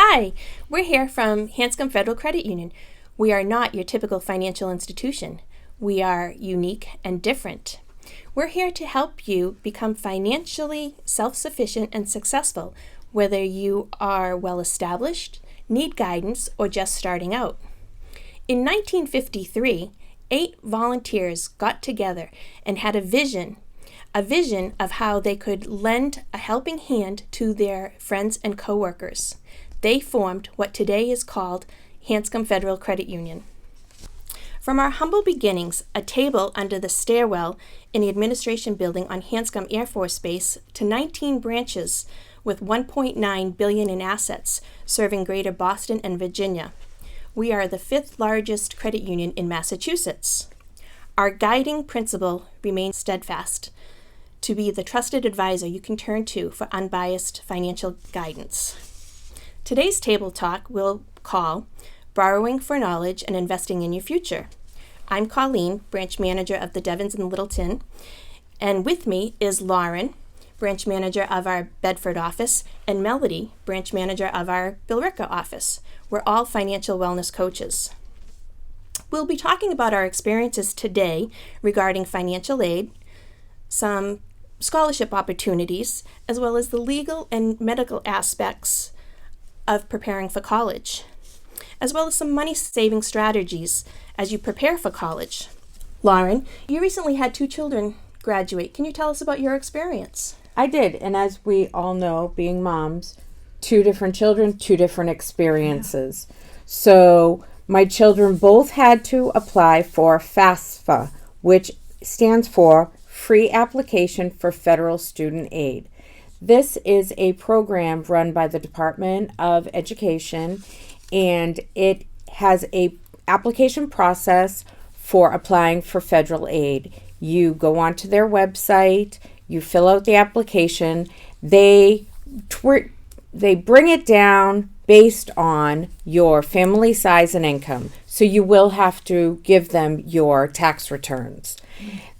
Hi, we're here from Hanscom Federal Credit Union. We are not your typical financial institution. We are unique and different. We're here to help you become financially self-sufficient and successful, whether you are well established, need guidance, or just starting out. In 1953, 8 volunteers got together and had a vision of how they could lend a helping hand to their friends and coworkers. They formed what today is called Hanscom Federal Credit Union. From our humble beginnings, a table under the stairwell in the administration building on Hanscom Air Force Base, to 19 branches with $1.9 billion in assets serving Greater Boston and Virginia. We are the 5th largest credit union in Massachusetts. Our guiding principle remains steadfast: to be the trusted advisor you can turn to for unbiased financial guidance. Today's table talk we'll call Borrowing for Knowledge and Investing in Your Future. I'm Colleen, branch manager of the Devons and Littleton, and with me is Lauren, branch manager of our Bedford office, and Melody, branch manager of our Billerica office. We're all financial wellness coaches. We'll be talking about our experiences today regarding financial aid, some scholarship opportunities, as well as the legal and medical aspects of preparing for college, as well as some money-saving strategies as you prepare for college. Lauren, you recently had 2 children graduate. Can you tell us about your experience? I did, and as we all know, being moms, 2 different children, 2 different experiences. Yeah. So my children both had to apply for FAFSA, which stands for Free Application for Federal Student Aid. This is a program run by the Department of Education, and it has a application process for applying for federal aid. You go onto their website, you fill out the application, they bring it down based on your family size and income. So you will have to give them your tax returns.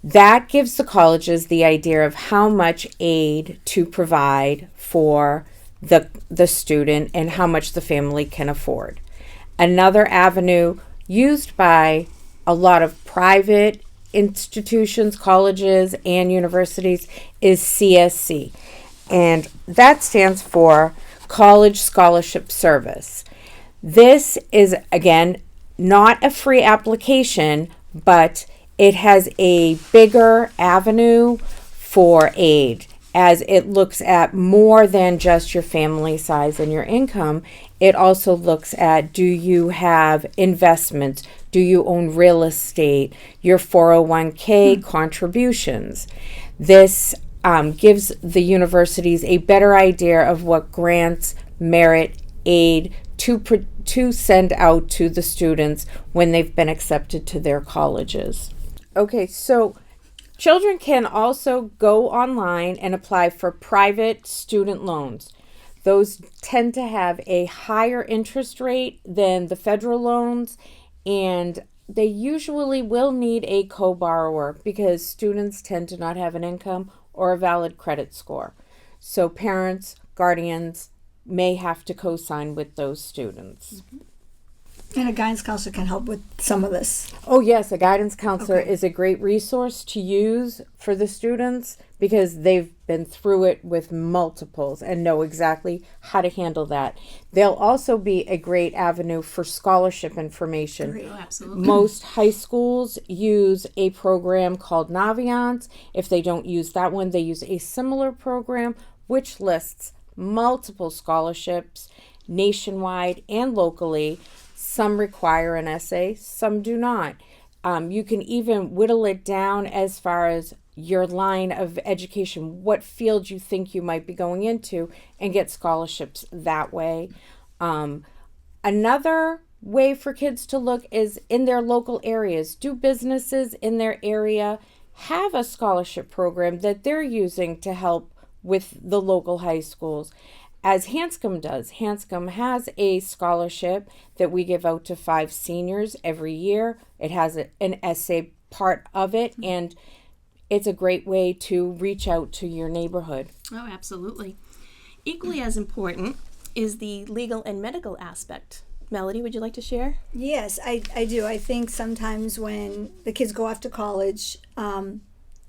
That gives the colleges the idea of how much aid to provide for the student and how much the family can afford. Another avenue used by a lot of private institutions, colleges, and universities is CSC. And that stands for College Scholarship Service. This is, again, not a free application, but it has a bigger avenue for aid, as it looks at more than just your family size and your income. It also looks at, do you have investments? Do you own real estate? Your 401k contributions. This gives the universities a better idea of what grants, merit, aid to send out to the students when they've been accepted to their colleges. Okay, so children can also go online and apply for private student loans. Those tend to have a higher interest rate than the federal loans, and they usually will need a co-borrower because students tend to not have an income or a valid credit score. So parents, guardians may have to co-sign with those students. Mm-hmm. And a guidance counselor can help with some of this. Oh yes, a guidance counselor is a great resource to use for the students because they've been through it with multiples and know exactly how to handle that. They'll also be a great avenue for scholarship information. Great. Oh, absolutely. Most high schools use a program called Naviance. If they don't use that one, they use a similar program which lists multiple scholarships nationwide and locally. Some require an essay, some do not. You can even whittle it down as far as your line of education, what field you think you might be going into, and get scholarships that way. Another way for kids to look is in their local areas. Do businesses in their area have a scholarship program that they're using to help with the local high schools? As Hanscom does. Hanscom has a scholarship that we give out to 5 seniors every year. It has an essay part of it, and it's a great way to reach out to your neighborhood. Oh, absolutely. Equally as important is the legal and medical aspect. Melody, would you like to share? Yes, I do. I think sometimes when the kids go off to college,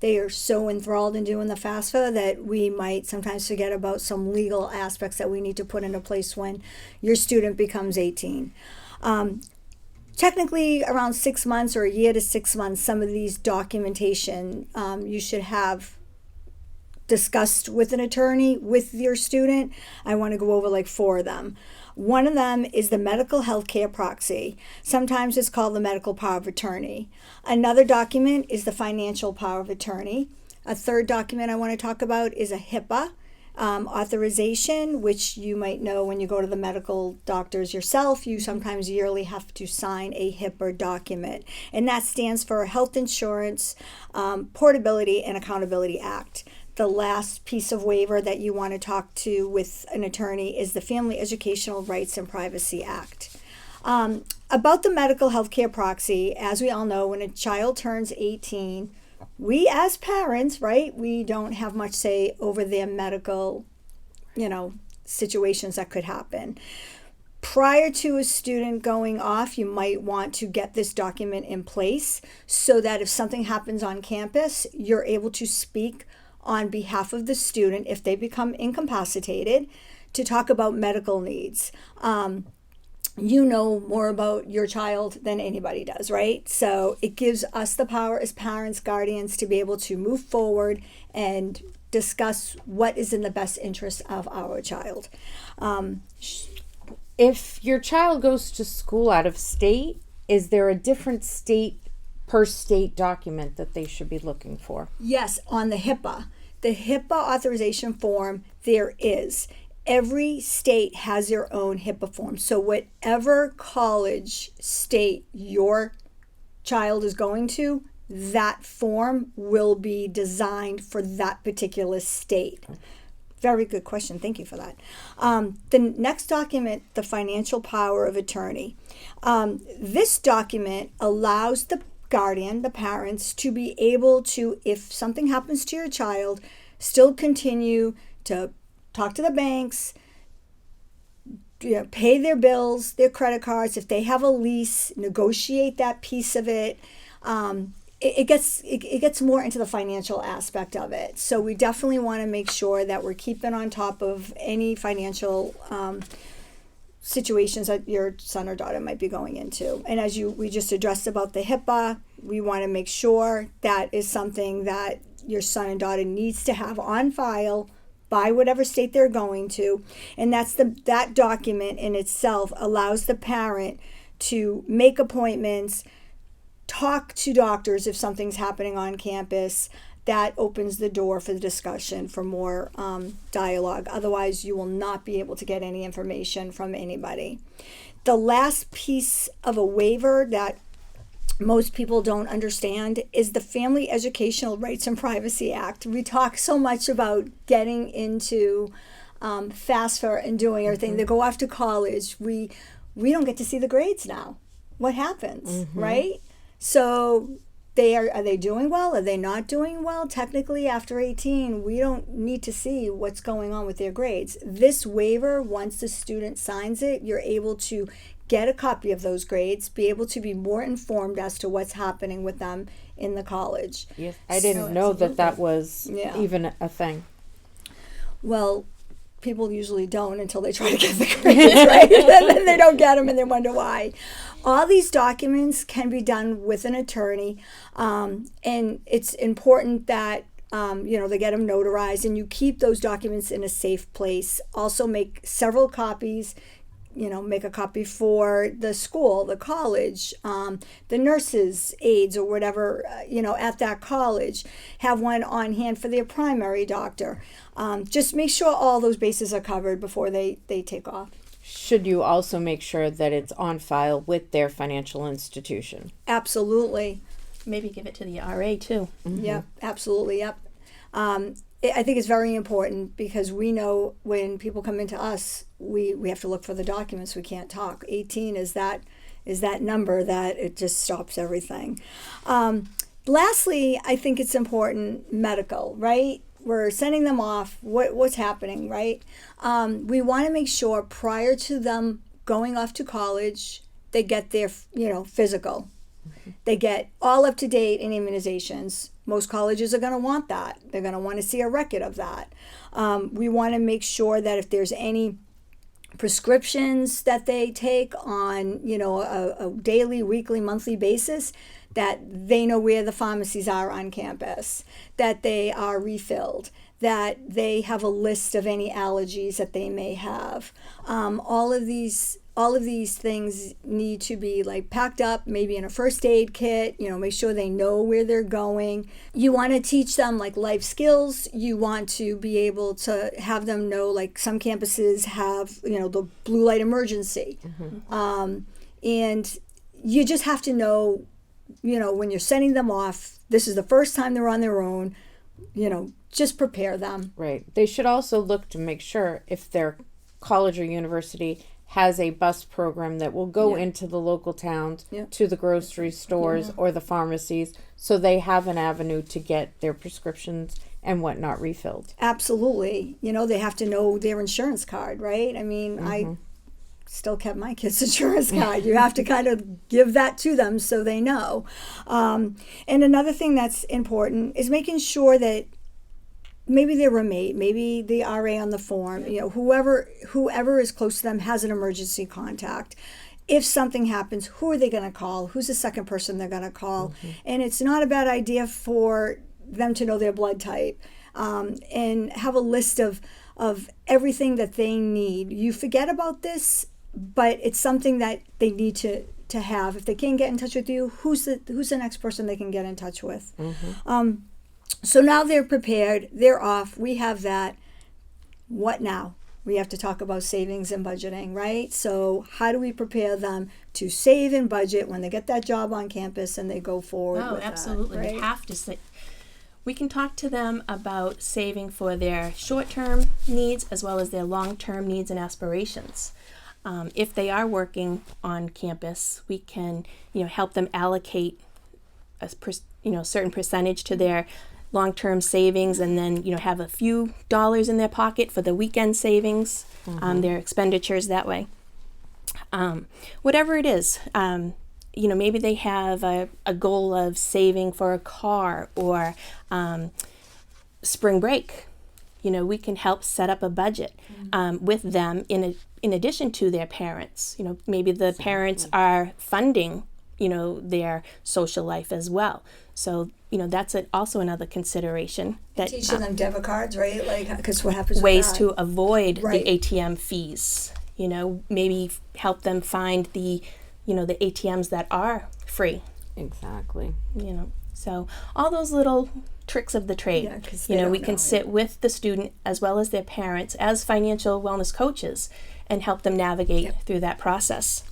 they are so enthralled in doing the FAFSA that we might sometimes forget about some legal aspects that we need to put into place when your student becomes 18. Technically, around 6 months or a year to 6 months, some of these documentation you should have discussed with an attorney with your student. I want to go over like 4 of them. One of them is the medical healthcare proxy. Sometimes it's called the medical power of attorney. Another document is the financial power of attorney. A third document I want to talk about is a HIPAA authorization, which you might know when you go to the medical doctors yourself, you sometimes yearly have to sign a HIPAA document. And that stands for Health Insurance Portability and Accountability Act. The last piece of waiver that you want to talk to with an attorney is the Family Educational Rights and Privacy Act. About the medical healthcare proxy, as we all know, when a child turns 18, we as parents, right, we don't have much say over their medical, situations that could happen. Prior to a student going off, you might want to get this document in place so that if something happens on campus, you're able to speak on behalf of the student if they become incapacitated to talk about medical needs. You know more about your child than anybody does, right? So it gives us the power as parents, guardians, to be able to move forward and discuss what is in the best interest of our child. If your child goes to school out of state, is there a different state per state document that they should be looking for? Yes, on the HIPAA. The HIPAA authorization form, there is. Every state has their own HIPAA form. So whatever college state your child is going to, that form will be designed for that particular state. Very good question. Thank you for that. The next document, the financial power of attorney. This document allows the guardian, the parents, to be able to, if something happens to your child, still continue to talk to the banks, pay their bills, their credit cards. If they have a lease, negotiate that piece of it. It gets more into the financial aspect of it. So we definitely want to make sure that we're keeping on top of any financial situations that your son or daughter might be going into. And as we just addressed about the HIPAA, we want to make sure that is something that your son and daughter needs to have on file by whatever state they're going to. And that document in itself allows the parent to make appointments, talk to doctors if something's happening on campus. That opens the door for the discussion, for more dialogue. Otherwise, you will not be able to get any information from anybody. The last piece of a waiver that most people don't understand is the Family Educational Rights and Privacy Act. We talk so much about getting into FAFSA and doing everything. They go off to college. We don't get to see the grades now. What happens, right? So are they doing well? Are they not doing well? Technically, after 18, we don't need to see what's going on with their grades. This waiver, once the student signs it, you're able to get a copy of those grades, be able to be more informed as to what's happening with them in the college. Yes, I didn't know that was even a thing. Well, people usually don't until they try to get the grades, right? And then they don't get them and they wonder why. All these documents can be done with an attorney, and it's important that they get them notarized and you keep those documents in a safe place. Also make several copies. Make a copy for the school, the college, the nurses' aides or whatever, at that college. Have one on hand for their primary doctor. Just make sure all those bases are covered before they take off. Should you also make sure that it's on file with their financial institution? Absolutely. Maybe give it to the RA too. Yep, absolutely, yep. I think it's very important because we know when people come into us, we have to look for the documents. We can't talk. 18 is that number that it just stops everything. Lastly, I think it's important medical, right? we're sending them off. What's happening, right? We want to make sure prior to them going off to college, they get their, physical. They get all up to date in immunizations. Most colleges are going to want that. They're going to want to see a record of that. We want to make sure that if there's any prescriptions that they take on, a daily, weekly, monthly basis, that they know where the pharmacies are on campus, that they are refilled, that they have a list of any allergies that they may have. All of these things need to be like packed up, maybe in a first aid kit, make sure they know where they're going. You want to teach them like life skills. You want to be able to have them know, like some campuses have, the blue light emergency. And you just have to know, when you're sending them off, this is the first time they're on their own, just prepare them. Right. They should also look to make sure if their college or university has a bus program that will go into the local towns, to the grocery stores or the pharmacies, so they have an avenue to get their prescriptions and whatnot refilled. Absolutely. They have to know their insurance card, right? I mean, I still kept my kids' insurance card. You have to kind of give that to them so they know. And another thing that's important is making sure that maybe their roommate, maybe the RA on the form, whoever is close to them has an emergency contact. If something happens, who are they going to call? Who's the second person they're going to call? And it's not a bad idea for them to know their blood type, and have a list of everything that they need. You forget about this, but it's something that they need to have. If they can't get in touch with you, who's the next person they can get in touch with? So now they're prepared, they're off, we have that. What now? We have to talk about savings and budgeting, right? So how do we prepare them to save and budget when they get that job on campus and they go forward with absolutely. that, right? We have to say. We can talk to them about saving for their short-term needs as well as their long-term needs and aspirations. If they are working on campus, we can, help them allocate a certain percentage to their long-term savings, and then have a few dollars in their pocket for the weekend savings, their expenditures that way. Whatever it is, maybe they have a goal of saving for a car or spring break. We can help set up a budget with them in addition to their parents. Maybe the parents are funding their social life as well. So, that's also another consideration. That teaching them debit cards, right? Like, because what happens ways with that? to avoid Right. the ATM fees. Maybe help them find the ATMs that are free. Exactly. So all those little tricks of the trade. Yeah, 'cause they don't we can know, sit with the student as well as their parents as financial wellness coaches and help them navigate through that process.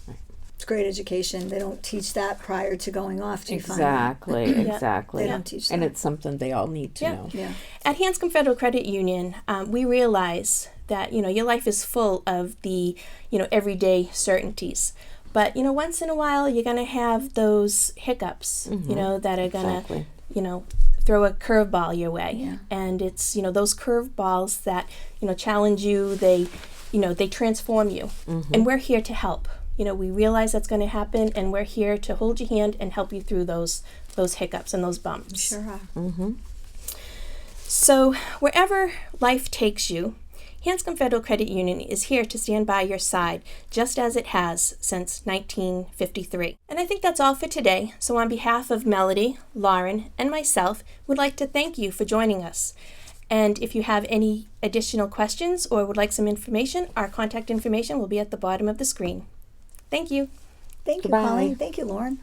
It's great education. They don't teach that prior to going off. Do you find Exactly. They don't teach that. And it's something they all need to know. Yeah. At Hanscom Federal Credit Union, we realize that, your life is full of the, everyday certainties. But, once in a while, you're going to have those hiccups, that are going to, throw a curveball your way. Yeah. And it's, those curveballs that, challenge you, they transform you. And we're here to help. We realize that's going to happen, and we're here to hold your hand and help you through those hiccups and those bumps. Sure are. So wherever life takes you, Hanscom Federal Credit Union is here to stand by your side, just as it has since 1953. And I think that's all for today. So on behalf of Melody, Lauren, and myself, we'd like to thank you for joining us. And if you have any additional questions or would like some information, our contact information will be at the bottom of the screen. Thank you. Thank you, Goodbye. Colleen. Thank you, Lauren.